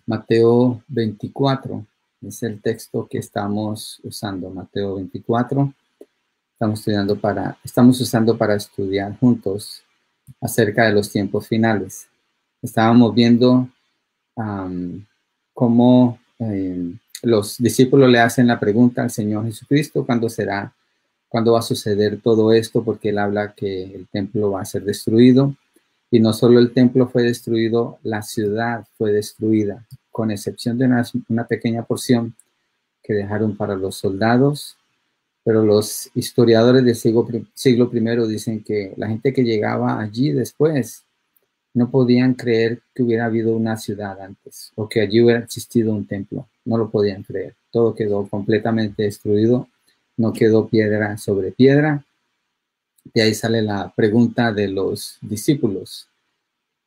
Mateo 24 es el texto que estamos usando. Mateo 24. Estamos usando para estudiar juntos acerca de los tiempos finales. Estábamos viendo cómo los discípulos le hacen la pregunta al Señor Jesucristo, ¿cuándo va a suceder todo esto? Porque Él habla que el templo va a ser destruido. Y no solo el templo fue destruido, la ciudad fue destruida, con excepción de una pequeña porción que dejaron para los soldados. Pero los historiadores del siglo I dicen que la gente que llegaba allí después no podían creer que hubiera habido una ciudad antes o que allí hubiera existido un templo. No lo podían creer. Todo quedó completamente destruido. No quedó piedra sobre piedra. De ahí sale la pregunta de los discípulos,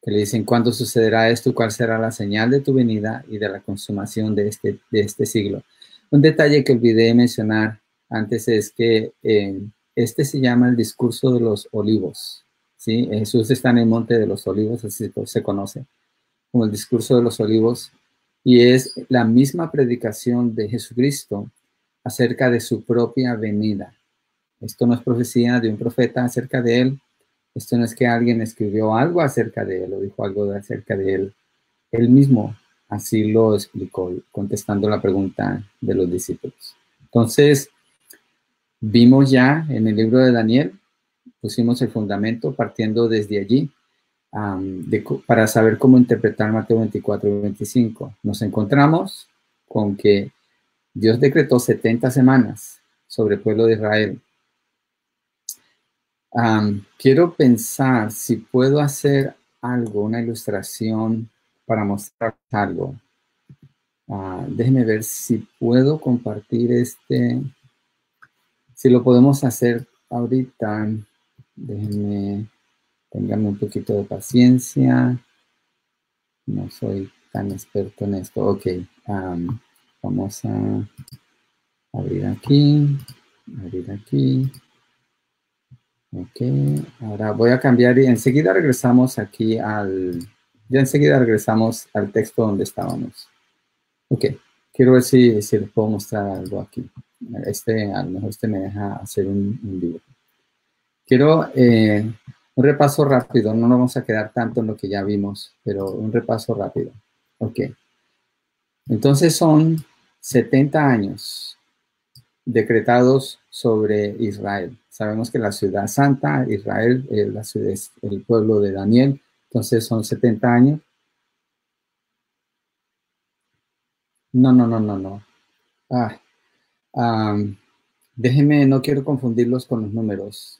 que le dicen: ¿cuándo sucederá esto? ¿Cuál será la señal de tu venida y de la consumación de este siglo? Un detalle que olvidé mencionar antes es que este se llama el discurso de los olivos, ¿sí? Jesús está en el monte de los olivos, así se conoce como el discurso de los olivos, y es la misma predicación de Jesucristo acerca de su propia venida. Esto no es profecía de un profeta acerca de él. Esto no es que alguien escribió algo acerca de él o dijo algo acerca de él. Él mismo así lo explicó, contestando la pregunta de los discípulos. Entonces, vimos ya en el libro de Daniel, pusimos el fundamento partiendo desde allí para saber cómo interpretar Mateo 24 y 25. Nos encontramos con que Dios decretó 70 semanas sobre el pueblo de Israel. Quiero pensar si puedo hacer algo, una ilustración para mostrar algo. Déjenme ver si puedo compartir si lo podemos hacer ahorita. Ténganme un poquito de paciencia. No soy tan experto en esto. Ok, vamos a abrir aquí. Ok, ahora voy a cambiar y enseguida regresamos al texto donde estábamos. Ok, quiero ver si les puedo mostrar algo aquí. A lo mejor me deja hacer un dibujo. Quiero un repaso rápido, no nos vamos a quedar tanto en lo que ya vimos, pero un repaso rápido. Ok, entonces son 70 años decretados sobre Israel. Sabemos que la ciudad santa, Israel, la ciudad es el pueblo de Daniel, entonces son 70 años. No. Déjenme, no quiero confundirlos con los números.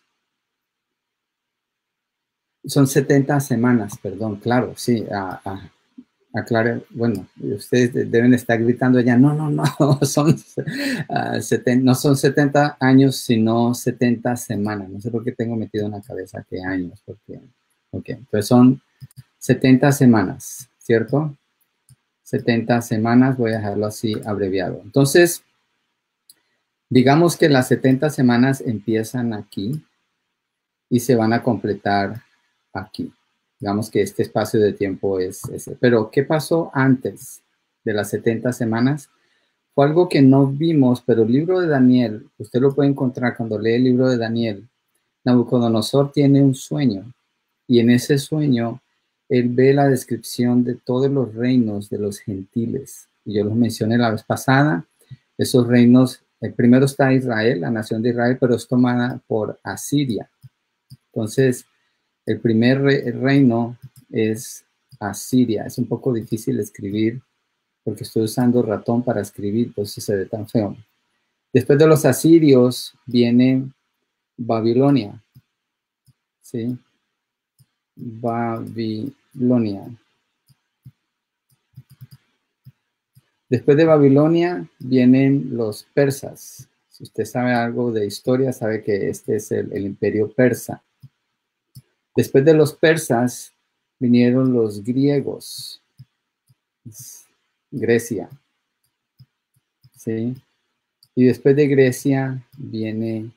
Son 70 semanas, perdón, claro, sí. Aclare, bueno, ustedes deben estar gritando allá, no, no son 70 años, sino 70 semanas. No sé por qué tengo metido en la cabeza que años, porque, ok, entonces son 70 semanas, ¿cierto? 70 semanas, voy a dejarlo así abreviado. Entonces, digamos que las 70 semanas empiezan aquí y se van a completar aquí. Digamos que este espacio de tiempo es ese. Pero, ¿qué pasó antes de las 70 semanas? Fue algo que no vimos, pero el libro de Daniel, usted lo puede encontrar cuando lee el libro de Daniel. Nabucodonosor tiene un sueño y en ese sueño él ve la descripción de todos los reinos de los gentiles. Y yo los mencioné la vez pasada. Esos reinos, el primero está Israel, la nación de Israel, pero es tomada por Asiria. Entonces, el primer reino es Asiria. Es un poco difícil escribir porque estoy usando ratón para escribir, pues se ve tan feo. Después de los asirios viene Babilonia. ¿Sí? Babilonia. Después de Babilonia vienen los persas. Si usted sabe algo de historia, sabe que este es el imperio persa. Después de los persas vinieron los griegos. Grecia. ¿Sí? Y después de Grecia viene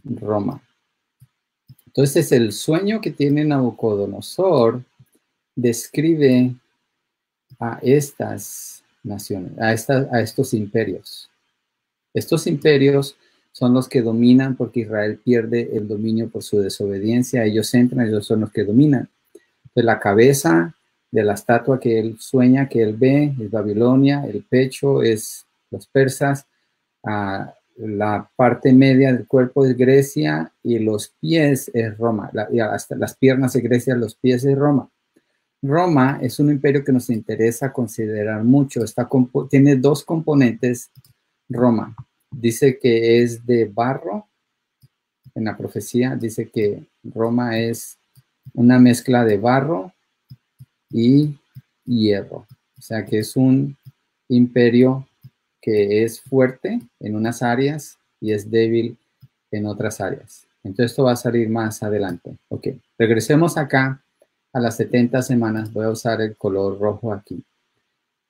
Roma. Entonces, el sueño que tiene Nabucodonosor describe a estas naciones, a estos imperios. Estos imperios son los que dominan porque Israel pierde el dominio por su desobediencia. Ellos entran, ellos son los que dominan. Entonces, la cabeza de la estatua que él sueña, que él ve, es Babilonia, el pecho es los persas, la parte media del cuerpo es Grecia y los pies es Roma. Y hasta las piernas es Grecia, los pies es Roma. Roma es un imperio que nos interesa considerar mucho. Tiene dos componentes. Roma dice que es de barro. En la profecía dice que Roma es una mezcla de barro y hierro. O sea que es un imperio que es fuerte en unas áreas y es débil en otras áreas. Entonces esto va a salir más adelante. Ok, regresemos acá a las 70 semanas. Voy a usar el color rojo aquí.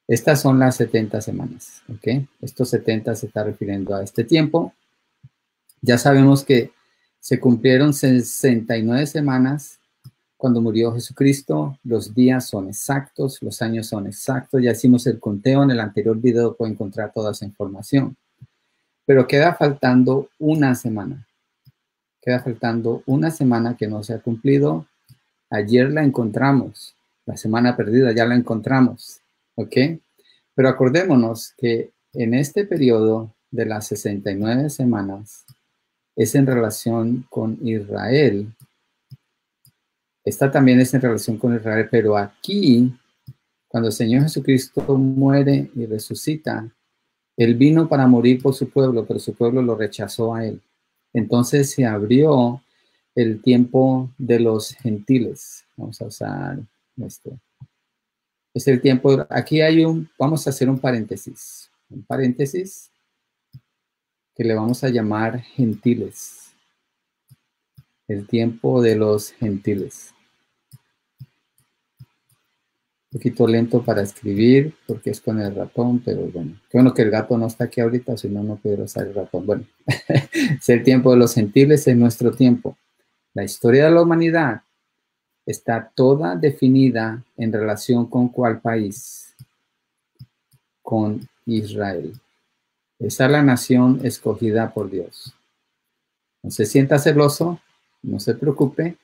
Estas son las 70 semanas. Ok, estos 70 se está refiriendo a este tiempo. Ya sabemos que se cumplieron 69 semanas cuando murió Jesucristo. Los días son exactos, los años son exactos. Ya hicimos el conteo en el anterior video, pueden encontrar toda esa información. Pero queda faltando una semana. Queda faltando una semana que no se ha cumplido. Ayer la encontramos, la semana perdida ya la encontramos, ¿ok? Pero acordémonos que en este periodo de las 69 semanas es en relación con Israel. Esta también es en relación con Israel, pero aquí, cuando el Señor Jesucristo muere y resucita, Él vino para morir por su pueblo, pero su pueblo lo rechazó a Él. Entonces se abrió el tiempo de los gentiles. Vamos a usar esto. Es el tiempo, aquí vamos a hacer un paréntesis que le vamos a llamar gentiles. El tiempo de los gentiles. Un poquito lento para escribir porque es con el ratón, pero bueno. Qué bueno que el gato no está aquí ahorita, si no, no pudiera usar el ratón. Bueno, es el tiempo de los gentiles, es nuestro tiempo. La historia de la humanidad está toda definida en relación con ¿cuál país? Con Israel. Esa es la nación escogida por Dios. No se sienta celoso, no se preocupe.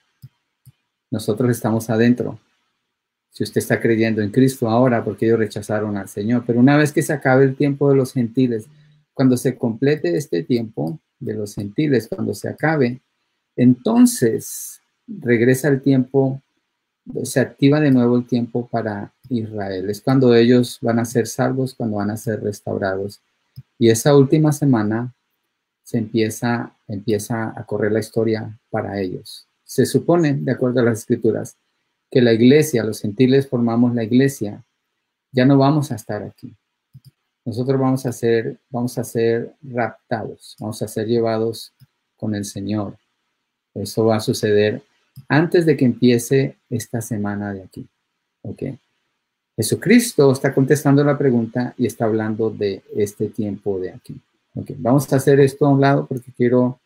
Nosotros estamos adentro. Si usted está creyendo en Cristo ahora, porque ellos rechazaron al Señor. Pero una vez que se acabe el tiempo de los gentiles, cuando se complete este tiempo de los gentiles, cuando se acabe, entonces regresa el tiempo, se activa de nuevo el tiempo para Israel. Es cuando ellos van a ser salvos, cuando van a ser restaurados. Y esa última semana se empieza a correr la historia para ellos. Se supone, de acuerdo a las escrituras, que la iglesia, los gentiles formamos la iglesia, ya no vamos a estar aquí. Nosotros vamos a ser raptados, vamos a ser llevados con el Señor. Eso va a suceder antes de que empiece esta semana de aquí. ¿Ok? Jesucristo está contestando la pregunta y está hablando de este tiempo de aquí. ¿Ok? Vamos a hacer esto a un lado porque quiero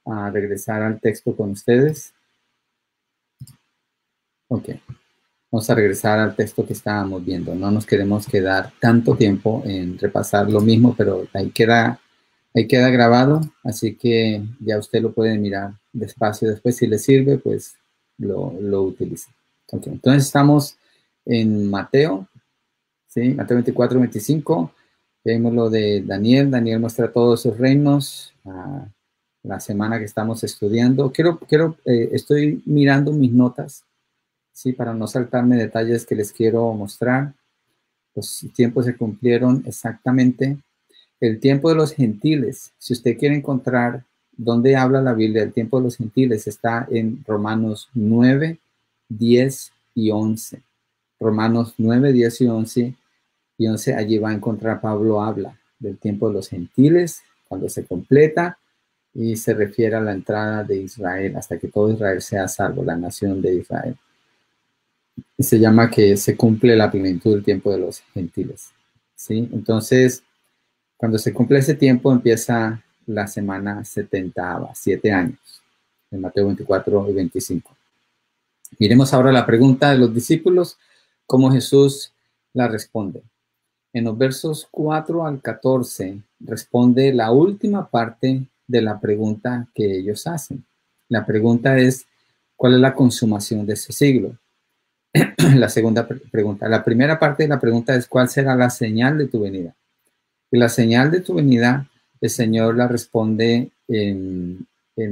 regresar al texto con ustedes. Ok. Vamos a regresar al texto que estábamos viendo. No nos queremos quedar tanto tiempo en repasar lo mismo, pero ahí queda grabado, así que ya usted lo puede mirar despacio. Después, si le sirve, pues lo utiliza. Okay. Entonces, estamos en Mateo, ¿sí? Mateo 24, 25. Vemos lo de Daniel. Daniel muestra todos sus reinos. La semana que estamos estudiando. Estoy mirando mis notas, ¿sí? Para no saltarme detalles que les quiero mostrar. Los tiempos se cumplieron exactamente. El tiempo de los gentiles, si usted quiere encontrar dónde habla la Biblia del tiempo de los gentiles, está en Romanos 9, 10 y 11. Romanos 9, 10 y 11, allí va a encontrar Pablo habla del tiempo de los gentiles, cuando se completa, y se refiere a la entrada de Israel, hasta que todo Israel sea salvo, la nación de Israel. Y se llama que se cumple la plenitud del tiempo de los gentiles, ¿sí? Entonces, cuando se cumple ese tiempo, empieza la semana 70, 7 años, en Mateo 24 y 25. Miremos ahora la pregunta de los discípulos, cómo Jesús la responde. En los versos 4 al 14 responde la última parte de la pregunta que ellos hacen. La pregunta es, ¿cuál es la consumación de ese siglo? La segunda pregunta. La primera parte de la pregunta es, ¿cuál será la señal de tu venida? Y la señal de tu venida, el Señor la responde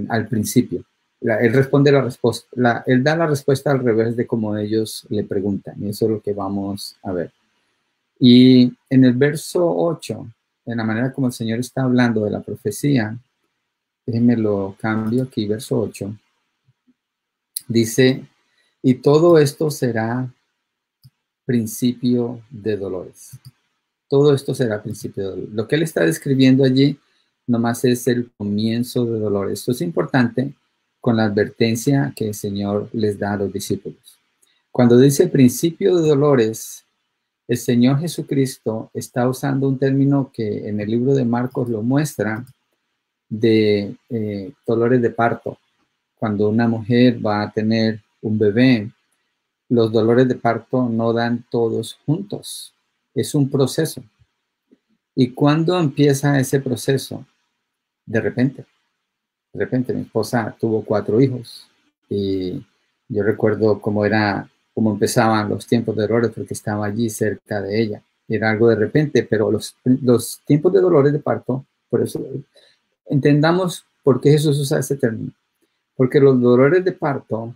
al principio. Él responde la respuesta, él da la respuesta al revés de como ellos le preguntan. Y eso es lo que vamos a ver. Y en el verso 8, en la manera como el Señor está hablando de la profecía, déjenme lo cambio aquí, verso 8, dice, y todo esto será principio de dolores. Todo esto será principio de dolores. Lo que él está describiendo allí nomás es el comienzo de dolores. Esto es importante con la advertencia que el Señor les da a los discípulos. Cuando dice principio de dolores, el Señor Jesucristo está usando un término que en el libro de Marcos lo muestra de dolores de parto. Cuando una mujer va a tener un bebé, los dolores de parto no dan todos juntos. Es un proceso. ¿Y cuando empieza ese proceso? De repente mi esposa tuvo 4 hijos y yo recuerdo cómo empezaban los tiempos de dolores porque estaba allí cerca de ella. Era algo de repente, pero los tiempos de dolores de parto, por eso entendamos por qué Jesús usa ese término. Porque los dolores de parto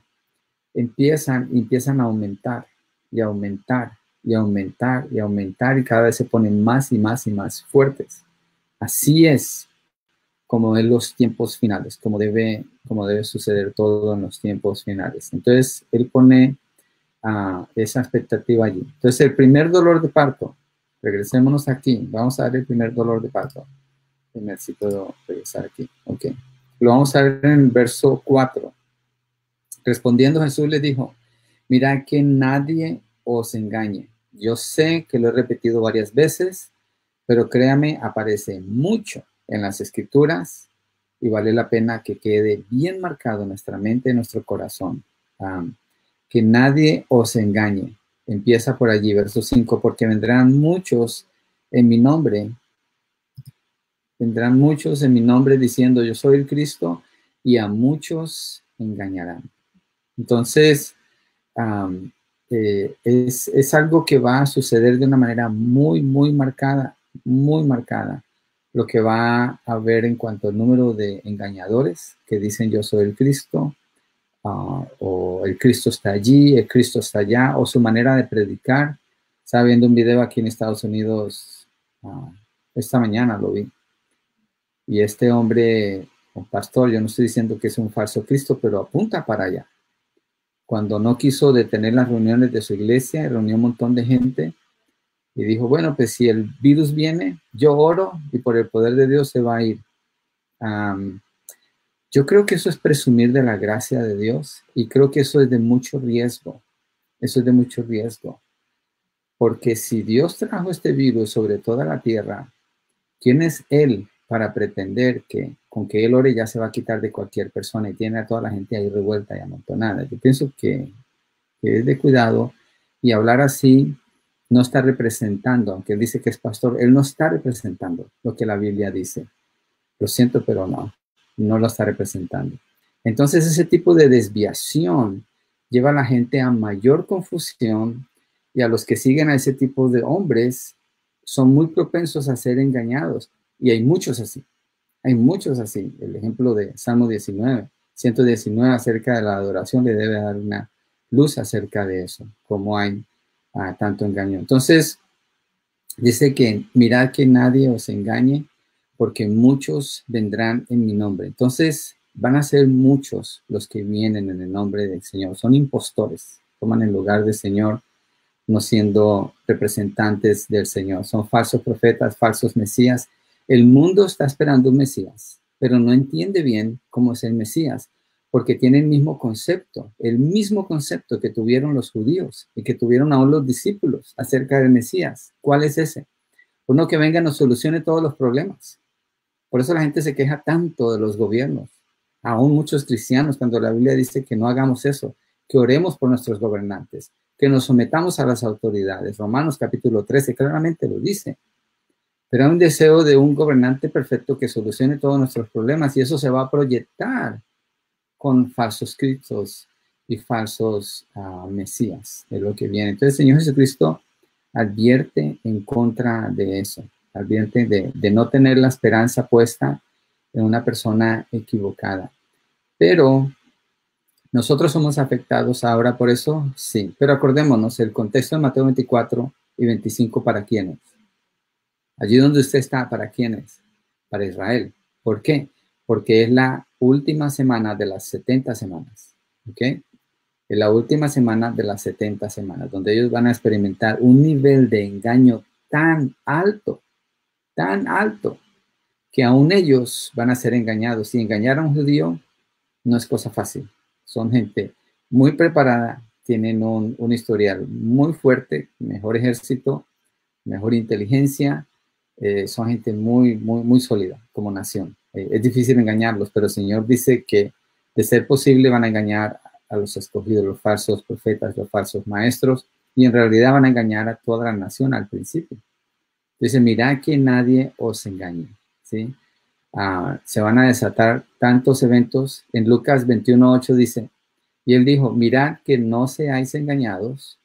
empiezan a aumentar y aumentar y aumentar y aumentar y cada vez se ponen más y más y más fuertes. Así es como en los tiempos finales, como debe suceder todo en los tiempos finales. Entonces, él pone esa expectativa allí. Entonces, el primer dolor de parto, regresémonos aquí, vamos a ver el primer dolor de parto. Déjame si puedo regresar aquí. Ok. Lo vamos a ver en el verso 4. Respondiendo Jesús les dijo, mirad que nadie os engañe. Yo sé que lo he repetido varias veces, pero créame, aparece mucho en las Escrituras y vale la pena que quede bien marcado en nuestra mente, en nuestro corazón. Que nadie os engañe. Empieza por allí, verso 5, porque vendrán muchos en mi nombre diciendo yo soy el Cristo y a muchos engañarán. Entonces, es algo que va a suceder de una manera muy, muy marcada, lo que va a haber en cuanto al número de engañadores que dicen yo soy el Cristo, o el Cristo está allí, el Cristo está allá, o su manera de predicar. Estaba viendo un video aquí en Estados Unidos, esta mañana lo vi, y este hombre, un pastor, yo no estoy diciendo que es un falso Cristo, pero apunta para allá. Cuando no quiso detener las reuniones de su iglesia, reunió un montón de gente y dijo, bueno, pues si el virus viene, yo oro y por el poder de Dios se va a ir. Yo creo que eso es presumir de la gracia de Dios y creo que eso es de mucho riesgo. Eso es de mucho riesgo. Porque si Dios trajo este virus sobre toda la tierra, ¿quién es Él para pretender que con que Él ore ya se va a quitar de cualquier persona y tiene a toda la gente ahí revuelta y amontonada? Yo pienso que es de cuidado y hablar así no está representando, aunque Él dice que es pastor, Él no está representando lo que la Biblia dice. Lo siento, pero no lo está representando. Entonces ese tipo de desviación lleva a la gente a mayor confusión y a los que siguen a ese tipo de hombres son muy propensos a ser engañados. Y hay muchos así. El ejemplo de Salmo 119 acerca de la adoración le debe dar una luz acerca de eso, como hay tanto engaño. Entonces, dice que mirad que nadie os engañe, porque muchos vendrán en mi nombre. Entonces, van a ser muchos los que vienen en el nombre del Señor. Son impostores, toman el lugar del Señor, no siendo representantes del Señor. Son falsos profetas, falsos mesías. El mundo está esperando un Mesías, pero no entiende bien cómo es el Mesías, porque tiene el mismo concepto que tuvieron los judíos y que tuvieron aún los discípulos acerca del Mesías. ¿Cuál es ese? Uno que venga y nos solucione todos los problemas. Por eso la gente se queja tanto de los gobiernos. Aún muchos cristianos, cuando la Biblia dice que no hagamos eso, que oremos por nuestros gobernantes, que nos sometamos a las autoridades. Romanos capítulo 13 claramente lo dice. Pero hay un deseo de un gobernante perfecto que solucione todos nuestros problemas y eso se va a proyectar con falsos cristos y falsos mesías de lo que viene. Entonces el Señor Jesucristo advierte en contra de eso, advierte de no tener la esperanza puesta en una persona equivocada. Pero nosotros somos afectados ahora por eso, sí. Pero acordémonos, el contexto de Mateo 24 y 25, ¿para quiénes? Allí donde usted está, ¿para quiénes? Para Israel. ¿Por qué? Porque es la última semana de las 70 semanas. ¿Ok? Es la última semana de las 70 semanas, donde ellos van a experimentar un nivel de engaño tan alto, que aún ellos van a ser engañados. Si engañar a un judío no es cosa fácil. Son gente muy preparada, tienen un historial muy fuerte, mejor ejército, mejor inteligencia, son gente muy sólida como nación. Es difícil engañarlos, pero el Señor dice que de ser posible van a engañar a los escogidos, los falsos profetas, los falsos maestros, y en realidad van a engañar a toda la nación al principio. Dice, mirad que nadie os engañe, ¿sí? Se van a desatar tantos eventos. En Lucas 21:8 dice, y él dijo, mirad que no seáis engañados,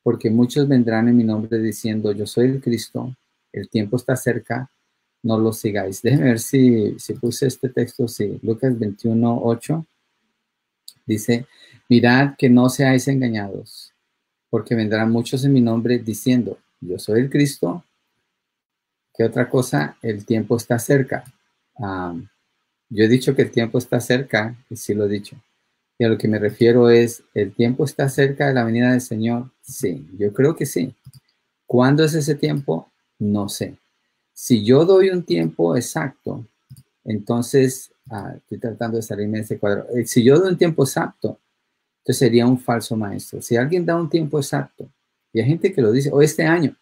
porque muchos vendrán en mi nombre diciendo, yo soy el Cristo, el tiempo está cerca, no lo sigáis. Déjenme ver si puse este texto, sí, Lucas 21:8 dice, mirad que no seáis engañados, porque vendrán muchos en mi nombre diciendo, yo soy el Cristo. ¿Qué otra cosa? El tiempo está cerca. Yo he dicho que el tiempo está cerca, y sí lo he dicho. Y a lo que me refiero es, ¿el tiempo está cerca de la venida del Señor? Sí, yo creo que sí. ¿Cuándo es ese tiempo? No sé. Si yo doy un tiempo exacto, entonces, estoy tratando de salirme de ese cuadro. Si yo doy un tiempo exacto, entonces sería un falso maestro. Si alguien da un tiempo exacto, y hay gente que lo dice, o este año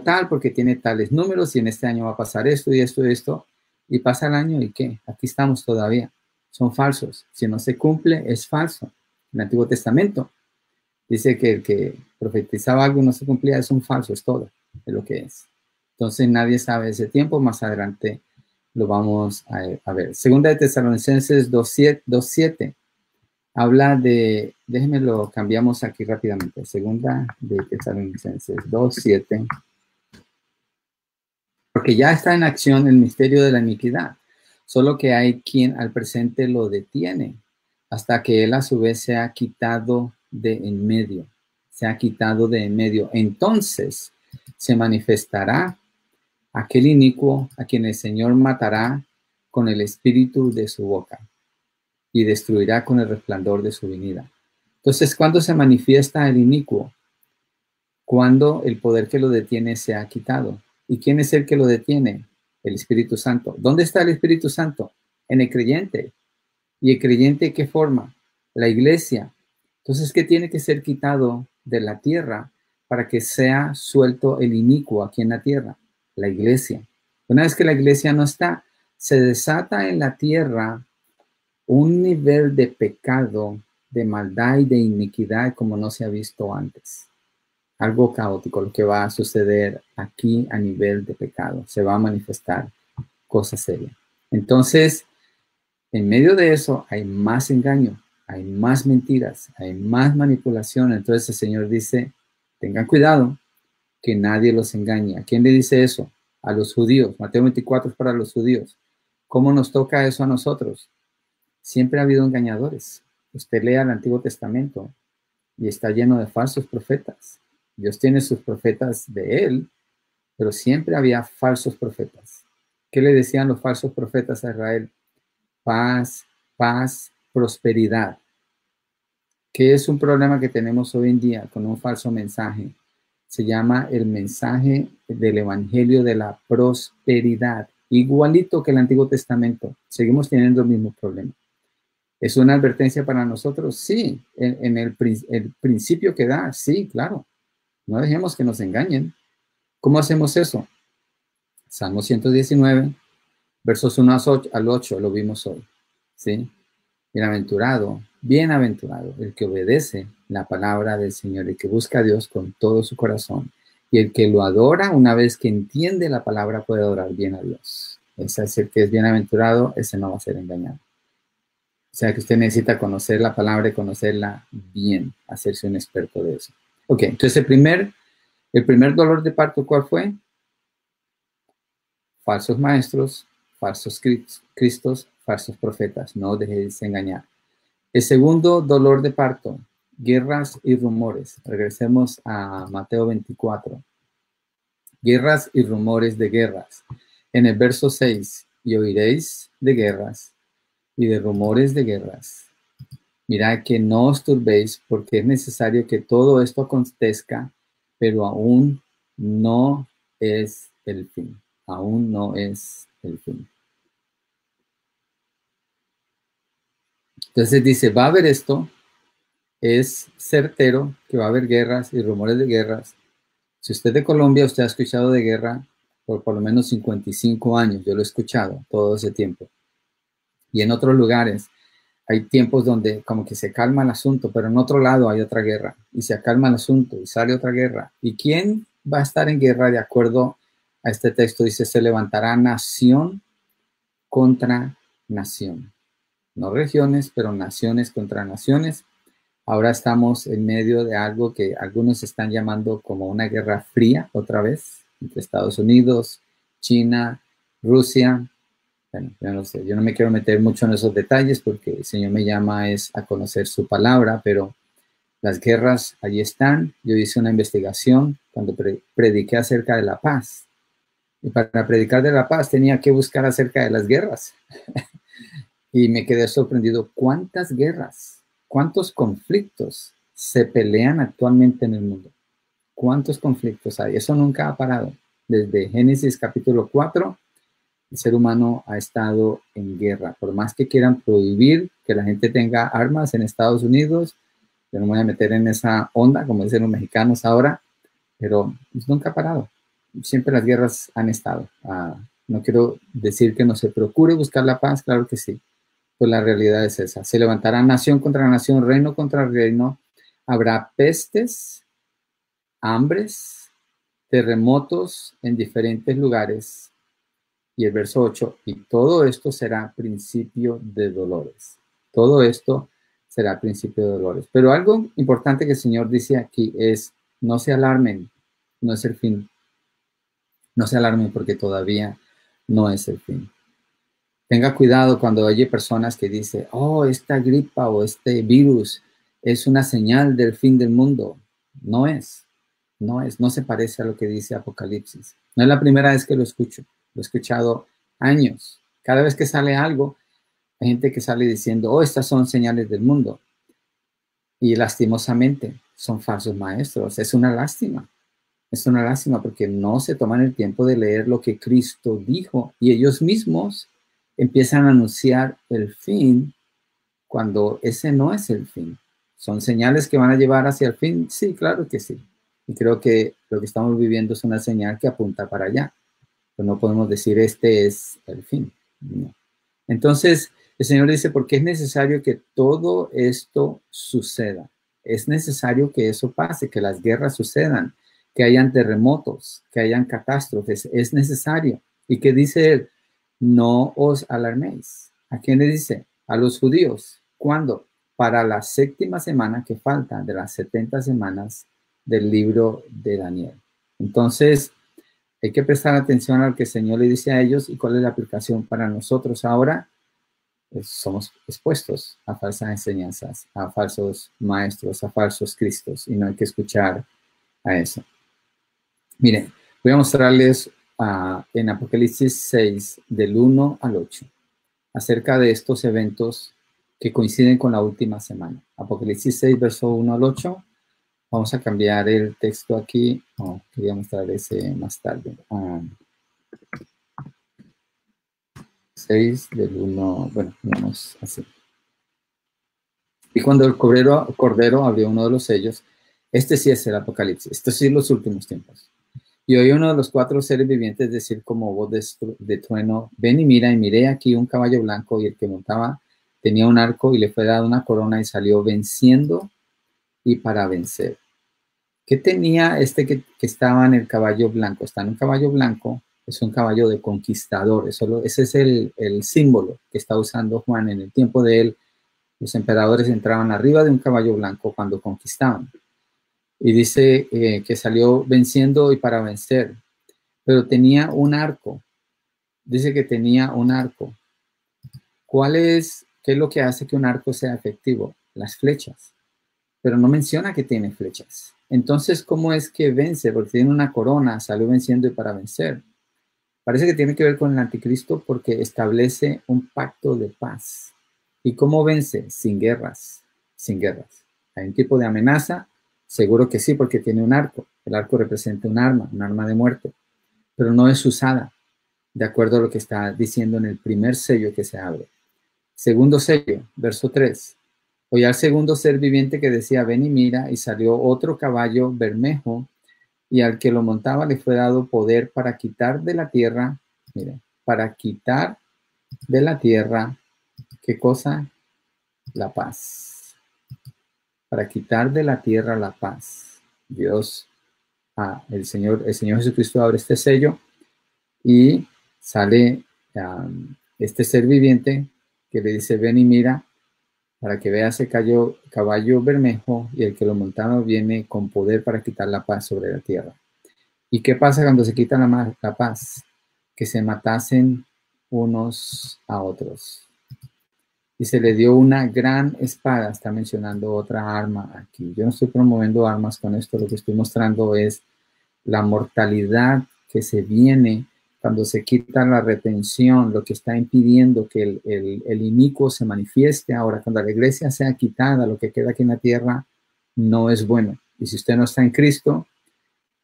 tal, porque tiene tales números, y en este año va a pasar esto y esto y esto, y pasa el año y ¿qué? Aquí estamos todavía. Son falsos. Si no se cumple, es falso. En el Antiguo Testamento dice que el que profetizaba algo y no se cumplía es un falso, es todo, es lo que es. Entonces nadie sabe ese tiempo, más adelante lo vamos a ver. Segunda de Tesalonicenses 2:7 habla de, déjenme lo cambiamos aquí rápidamente. Segunda de Tesalonicenses 2:7, porque ya está en acción el misterio de la iniquidad, solo que hay quien al presente lo detiene, hasta que él a su vez se ha quitado de en medio. Se ha quitado de en medio. Entonces se manifestará aquel inicuo a quien el Señor matará con el espíritu de su boca y destruirá con el resplandor de su venida. Entonces, ¿cuándo se manifiesta el inicuo? Cuando el poder que lo detiene se ha quitado. ¿Y quién es el que lo detiene? El Espíritu Santo. ¿Dónde está el Espíritu Santo? En el creyente. ¿Y el creyente qué forma? La iglesia. Entonces, ¿qué tiene que ser quitado de la tierra para que sea suelto el inicuo aquí en la tierra? La iglesia. Una vez que la iglesia no está, se desata en la tierra un nivel de pecado, de maldad y de iniquidad como no se ha visto antes. Algo caótico lo que va a suceder aquí a nivel de pecado. Se va a manifestar cosa seria. Entonces, en medio de eso hay más engaño, hay más mentiras, hay más manipulación. Entonces el Señor dice, tengan cuidado que nadie los engañe. ¿A quién le dice eso? A los judíos. Mateo 24 es para los judíos. ¿Cómo nos toca eso a nosotros? Siempre ha habido engañadores. Usted lea el Antiguo Testamento y está lleno de falsos profetas. Dios tiene sus profetas de él, pero siempre había falsos profetas. ¿Qué le decían los falsos profetas a Israel? Paz, paz, prosperidad. ¿Qué es un problema que tenemos hoy en día con un falso mensaje? Se llama el mensaje del evangelio de la prosperidad. Igualito que el Antiguo Testamento. Seguimos teniendo el mismo problema. ¿Es una advertencia para nosotros? Sí. En el principio que da, sí, claro. No dejemos que nos engañen. ¿Cómo hacemos eso? Salmo 119, versos 1 al 8, lo vimos hoy. ¿Sí? Bienaventurado, bienaventurado el que obedece la palabra del Señor, el que busca a Dios con todo su corazón. Y el que lo adora, una vez que entiende la palabra, puede adorar bien a Dios. Ese es el que es bienaventurado, ese no va a ser engañado. O sea que usted necesita conocer la palabra y conocerla bien, hacerse un experto de eso. Ok, entonces el primer dolor de parto, ¿cuál fue? Falsos maestros, falsos cristos, falsos profetas. No dejéis engañar. El segundo dolor de parto, guerras y rumores. Regresemos a Mateo 24. Guerras y rumores de guerras. En el verso 6, y oiréis de guerras y de rumores de guerras. Mirad que no os turbéis, porque es necesario que todo esto acontezca, pero aún no es el fin. Aún no es el fin. Entonces dice, va a haber esto, es certero que va a haber guerras y rumores de guerras. Si usted es de Colombia, usted ha escuchado de guerra por lo menos 55 años. Yo lo he escuchado todo ese tiempo. Y en otros lugares hay tiempos donde como que se calma el asunto, pero en otro lado hay otra guerra. Y se calma el asunto y sale otra guerra. ¿Y quién va a estar en guerra? De acuerdo a este texto, dice, se levantará nación contra nación. No regiones, pero naciones contra naciones. Ahora estamos en medio de algo que algunos están llamando como una guerra fría, otra vez, entre Estados Unidos, China, Rusia. Bueno, yo no sé, yo no me quiero meter mucho en esos detalles porque el Señor me llama es a conocer su palabra, pero las guerras allí están. Yo hice una investigación cuando prediqué acerca de la paz. Y para predicar de la paz tenía que buscar acerca de las guerras. Y me quedé sorprendido cuántas guerras, cuántos conflictos se pelean actualmente en el mundo. ¿Cuántos conflictos hay? Eso nunca ha parado. Desde Génesis capítulo 4, el ser humano ha estado en guerra. Por más que quieran prohibir que la gente tenga armas en Estados Unidos, yo no me voy a meter en esa onda, como dicen los mexicanos ahora, pero nunca ha parado. Siempre las guerras han estado. No quiero decir que no se procure buscar la paz, claro que sí. Pues la realidad es esa. Se levantará nación contra nación, reino contra reino. Habrá pestes, hambres, terremotos en diferentes lugares. Y el verso 8, y todo esto será principio de dolores. Todo esto será principio de dolores. Pero algo importante que el Señor dice aquí es, no se alarmen, no es el fin. No se alarmen porque todavía no es el fin. Tenga cuidado cuando oye personas que dicen, oh, esta gripa o este virus es una señal del fin del mundo. No es, no se parece a lo que dice Apocalipsis. No es la primera vez que lo escucho, lo he escuchado años. Cada vez que sale algo, hay gente que sale diciendo, oh, estas son señales del mundo. Y lastimosamente son falsos maestros. Es una lástima. Es una lástima porque no se toman el tiempo de leer lo que Cristo dijo y ellos mismos empiezan a anunciar el fin cuando ese no es el fin. ¿Son señales que van a llevar hacia el fin? Sí, claro que sí. Y creo que lo que estamos viviendo es una señal que apunta para allá. Pero no podemos decir este es el fin. No. Entonces, el Señor dice, porque es necesario que todo esto suceda. Es necesario que eso pase, que las guerras sucedan, que hayan terremotos, que hayan catástrofes. Es necesario. ¿Y qué dice él? No os alarméis. ¿A quién le dice? A los judíos. ¿Cuándo? Para la 7ª semana que falta de las 70 semanas del libro de Daniel. Entonces, hay que prestar atención a lo que el Señor le dice a ellos y cuál es la aplicación para nosotros ahora. Pues somos expuestos a falsas enseñanzas, a falsos maestros, a falsos cristos y no hay que escuchar a eso. Miren, voy a mostrarles en Apocalipsis 6, del 1 al 8, acerca de estos eventos que coinciden con la última semana. Apocalipsis 6, verso 1 al 8. Vamos a cambiar el texto aquí. Oh, quería mostrar ese más tarde. 6 del 1, bueno, vamos así. Y cuando el cordero abrió uno de los sellos, este sí es el Apocalipsis, estos sí los últimos tiempos. Y oí uno de los 4 seres vivientes decir como voz de trueno, ven y mira, y miré aquí un caballo blanco y el que montaba tenía un arco y le fue dada una corona y salió venciendo y para vencer. ¿Qué tenía este que estaba en el caballo blanco? Está en un caballo blanco, es un caballo de conquistador. Ese es el símbolo que está usando Juan. En el tiempo de él, los emperadores entraban arriba de un caballo blanco cuando conquistaban. Y dice que salió venciendo y para vencer. Pero tenía un arco. Dice que tenía un arco. ¿Qué es lo que hace que un arco sea efectivo? Las flechas. Pero no menciona que tiene flechas. Entonces, ¿cómo es que vence? Porque tiene una corona, salió venciendo y para vencer. Parece que tiene que ver con el anticristo porque establece un pacto de paz. ¿Y cómo vence? Sin guerras, sin guerras. ¿Hay un tipo de amenaza? Seguro que sí, porque tiene un arco. El arco representa un arma de muerte, pero no es usada, de acuerdo a lo que está diciendo en el primer sello que se abre. Segundo sello, verso 3. Oí al segundo ser viviente que decía, ven y mira, y salió otro caballo bermejo, y al que lo montaba le fue dado poder para quitar de la tierra, mira, para quitar de la tierra, ¿qué cosa? La paz. Para quitar de la tierra la paz. Dios, el Señor Jesucristo abre este sello y sale este ser viviente que le dice, ven y mira, para que vea ese caballo bermejo, y el que lo montaba viene con poder para quitar la paz sobre la tierra. ¿Y qué pasa cuando se quita la paz? Que se matasen unos a otros. Y se le dio una gran espada. Está mencionando otra arma aquí. Yo no estoy promoviendo armas con esto. Lo que estoy mostrando es la mortalidad que se viene cuando se quita la retención, lo que está impidiendo que el inicuo se manifieste. Ahora, cuando la iglesia sea quitada, lo que queda aquí en la tierra no es bueno. Y si usted no está en Cristo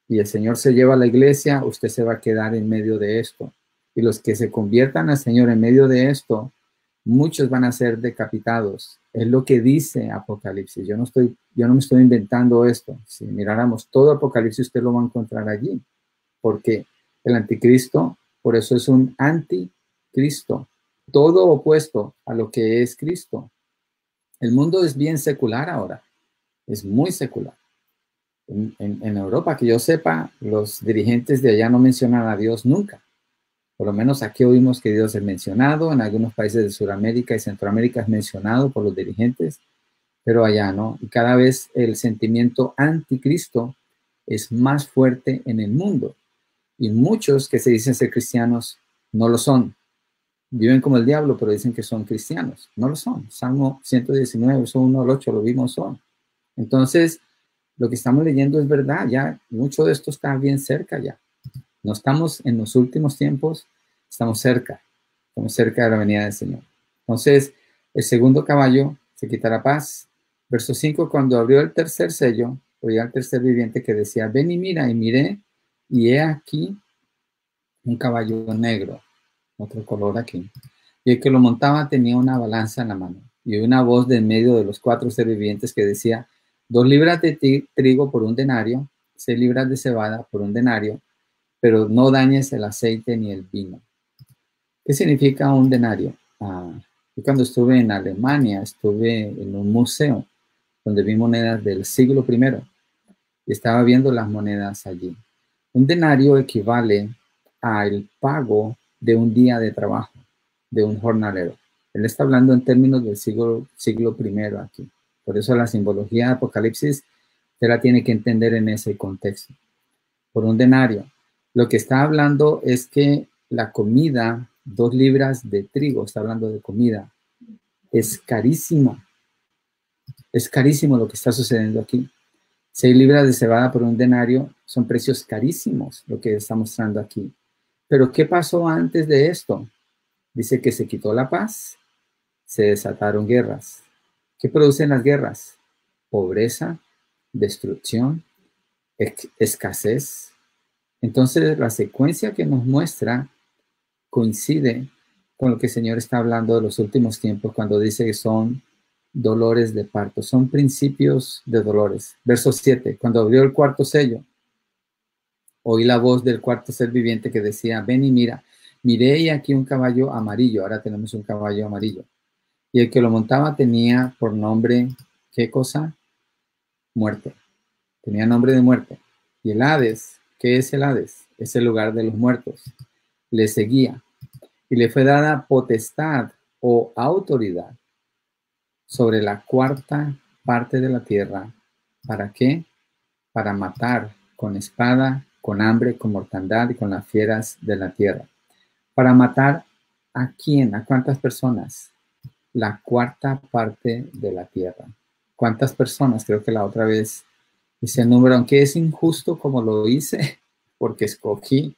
y el Señor se lleva a la iglesia, usted se va a quedar en medio de esto. Y los que se conviertan al Señor en medio de esto, muchos van a ser decapitados. Es lo que dice Apocalipsis. Yo no me estoy inventando esto. Si miráramos todo Apocalipsis, usted lo va a encontrar allí. Porque el anticristo, por eso es un anticristo. Todo opuesto a lo que es Cristo. El mundo es bien secular ahora. Es muy secular. En Europa, que yo sepa, los dirigentes de allá no mencionan a Dios nunca. Por lo menos aquí oímos que Dios es mencionado, en algunos países de Sudamérica y Centroamérica es mencionado por los dirigentes, pero allá no. Y cada vez el sentimiento anticristo es más fuerte en el mundo. Y muchos que se dicen ser cristianos no lo son. Viven como el diablo, pero dicen que son cristianos. No lo son. Salmo 119, verso 1 al 8, lo vimos son. Entonces, lo que estamos leyendo es verdad. Ya mucho de esto está bien cerca ya. No estamos en los últimos tiempos, estamos cerca de la venida del Señor. Entonces, el segundo caballo se quita la paz. Verso 5, cuando abrió el tercer sello, oí al tercer viviente que decía, ven y mira, y miré, y he aquí un caballo negro, otro color aquí. Y el que lo montaba tenía una balanza en la mano, y una voz de en medio de los cuatro seres vivientes que decía, 2 libras de trigo por un denario, 6 libras de cebada por un denario, pero no dañes el aceite ni el vino. ¿Qué significa un denario? Yo cuando estuve en Alemania, estuve en un museo donde vi monedas del siglo I y estaba viendo las monedas allí. Un denario equivale al pago de un día de trabajo de un jornalero. Él está hablando en términos del siglo I aquí. Por eso la simbología de Apocalipsis usted la tiene que entender en ese contexto. Por un denario. Lo que está hablando es que la comida, 2 libras de trigo, está hablando de comida, es carísima. Es carísimo lo que está sucediendo aquí. 6 libras de cebada por un denario son precios carísimos, lo que está mostrando aquí. Pero ¿qué pasó antes de esto? Dice que se quitó la paz, se desataron guerras. ¿Qué producen las guerras? Pobreza, destrucción, escasez. Entonces, la secuencia que nos muestra coincide con lo que el Señor está hablando de los últimos tiempos cuando dice que son dolores de parto, son principios de dolores. Verso 7, cuando abrió el cuarto sello, oí la voz del cuarto ser viviente que decía, ven y mira, miré y aquí un caballo amarillo, ahora tenemos un caballo amarillo. Y el que lo montaba tenía por nombre, ¿qué cosa? muerte. Tenía nombre de muerte. Y el Hades, ¿qué es el Hades? Es el lugar de los muertos. Le seguía. Y le fue dada potestad o autoridad sobre la cuarta parte de la tierra. ¿Para qué? Para matar con espada, con hambre, con mortandad y con las fieras de la tierra. ¿Para matar a quién? ¿A cuántas personas? La cuarta parte de la tierra. ¿Cuántas personas? Creo que la otra vez hice el número, aunque es injusto como lo hice, porque escogí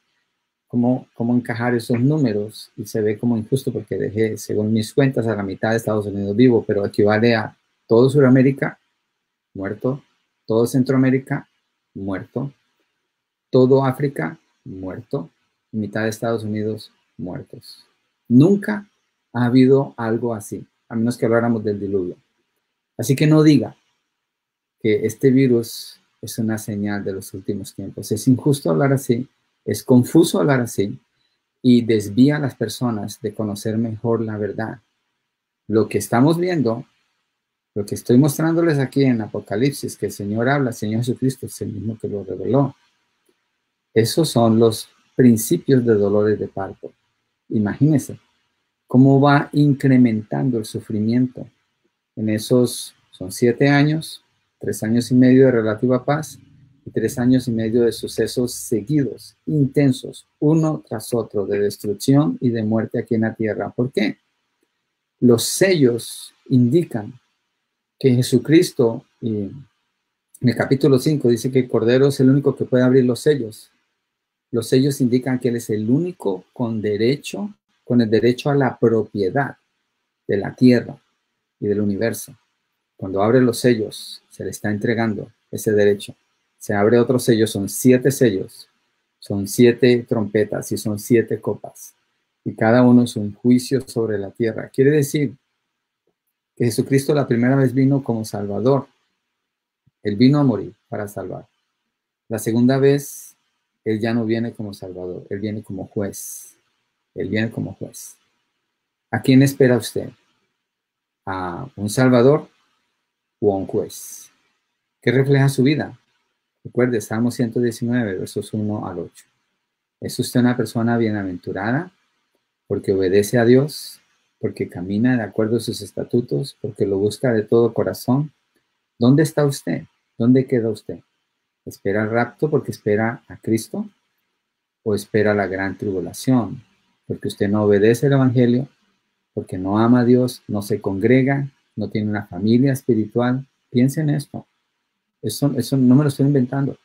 cómo encajar esos números y se ve como injusto porque dejé, según mis cuentas, a la mitad de Estados Unidos vivo, pero equivale a todo Sudamérica, muerto, todo Centroamérica, muerto, todo África, muerto, mitad de Estados Unidos, muertos. Nunca ha habido algo así, a menos que habláramos del diluvio. Así que no diga que este virus es una señal de los últimos tiempos. Es injusto hablar así, es confuso hablar así y desvía a las personas de conocer mejor la verdad. Lo que estamos viendo, lo que estoy mostrándoles aquí en Apocalipsis, que el Señor habla, el Señor Jesucristo es el mismo que lo reveló. Esos son los principios de dolores de parto. Imagínense cómo va incrementando el sufrimiento en esos, son 7 años, 3 años y medio de relativa paz y 3 años y medio de sucesos seguidos, intensos, uno tras otro, de destrucción y de muerte aquí en la tierra. ¿Por qué? Los sellos indican que Jesucristo, y en el capítulo 5 dice que el Cordero es el único que puede abrir los sellos. Los sellos indican que Él es el único con derecho, con el derecho a la propiedad de la tierra y del universo. Cuando abre los sellos, se le está entregando ese derecho. Se abre otro sello, son 7 sellos, son 7 trompetas y son 7 copas. Y cada uno es un juicio sobre la tierra. Quiere decir que Jesucristo la primera vez vino como Salvador. Él vino a morir para salvar. La segunda vez, Él ya no viene como Salvador, Él viene como juez. Él viene como juez. ¿A quién espera usted? ¿A un Salvador o a un juez? ¿Qué refleja su vida? Recuerde, Salmo 119, versos 1 al 8. ¿Es usted una persona bienaventurada porque obedece a Dios, porque camina de acuerdo a sus estatutos, porque lo busca de todo corazón? ¿Dónde está usted? ¿Dónde queda usted? ¿Espera el rapto porque espera a Cristo? ¿O espera la gran tribulación? Porque usted no obedece el Evangelio, porque no ama a Dios, no se congrega, no tiene una familia espiritual. Piense en esto. Eso no me lo estoy inventando.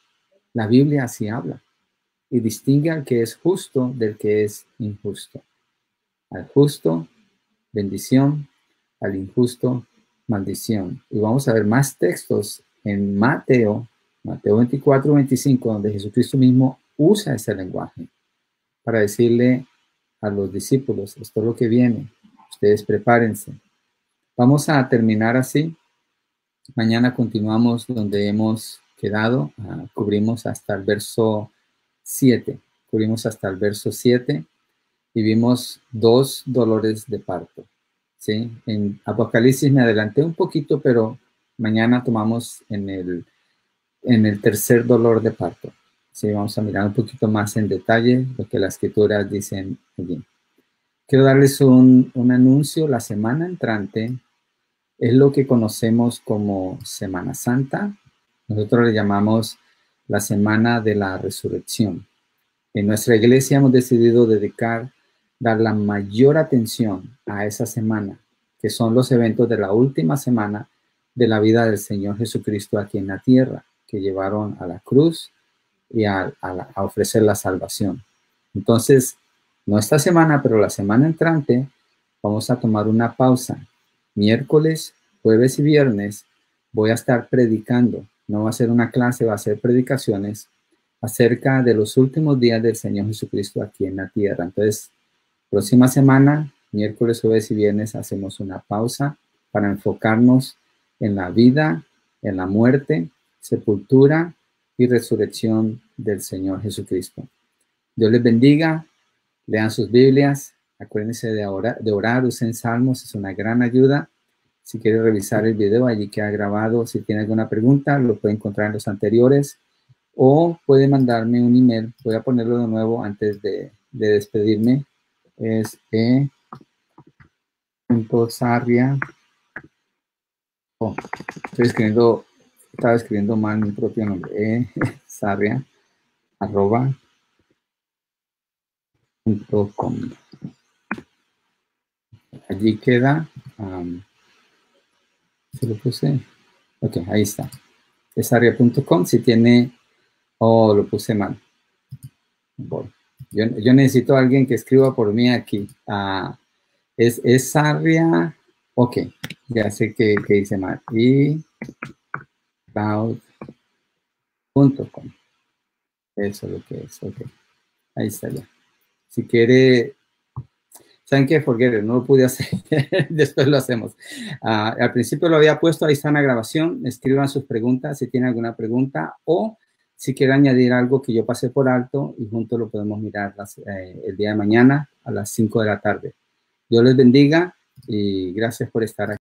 La Biblia así habla. Y distingue al que es justo del que es injusto. Al justo, bendición. Al injusto, maldición. Y vamos a ver más textos en Mateo 24, 25, donde Jesucristo mismo usa ese lenguaje para decirle a los discípulos, esto es lo que viene, ustedes prepárense. Vamos a terminar así. Mañana continuamos donde hemos quedado, cubrimos hasta el verso 7, y vimos 2 dolores de parto. ¿Sí? En Apocalipsis me adelanté un poquito, pero mañana tomamos en el tercer dolor de parto. Sí, vamos a mirar un poquito más en detalle lo que las escrituras dicen allí. Quiero darles un anuncio. La semana entrante es lo que conocemos como Semana Santa. Nosotros le llamamos la Semana de la Resurrección. En nuestra iglesia hemos decidido dar la mayor atención a esa semana, que son los eventos de la última semana de la vida del Señor Jesucristo aquí en la tierra, que llevaron a la cruz y a ofrecer la salvación. Entonces, no esta semana, pero la semana entrante, vamos a tomar una pausa. Miércoles, jueves y viernes voy a estar predicando. No va a ser una clase, va a ser predicaciones acerca de los últimos días del Señor Jesucristo aquí en la tierra. Entonces, próxima semana, miércoles, jueves y viernes, hacemos una pausa para enfocarnos en la vida, en la muerte, sepultura y resurrección del Señor Jesucristo. Dios les bendiga, lean sus Biblias, acuérdense de orar, usen salmos, es una gran ayuda. Si quiere revisar el video, allí queda grabado. Si tiene alguna pregunta, lo puede encontrar en los anteriores o puede mandarme un email. Voy a ponerlo de nuevo antes de despedirme. Es e.sarria. Oh, estaba escribiendo mal mi propio nombre. sarria@.com. Allí queda. ¿Se lo puse? Ok, ahí está. Sarria.com. Si tiene... Oh, lo puse mal. Bueno, yo necesito a alguien que escriba por mí aquí. Es Sarria. Ok, ya sé que hice mal. Y cloud.com. Eso es lo que es. Ok, ahí está ya. Si quiere, ¿saben qué? Forget it, no lo pude hacer. Después lo hacemos. Al principio lo había puesto, ahí está en la grabación. Escriban sus preguntas si tienen alguna pregunta o si quiere añadir algo que yo pasé por alto y juntos lo podemos mirar el día de mañana a las 5 de la tarde. Dios les bendiga y gracias por estar aquí.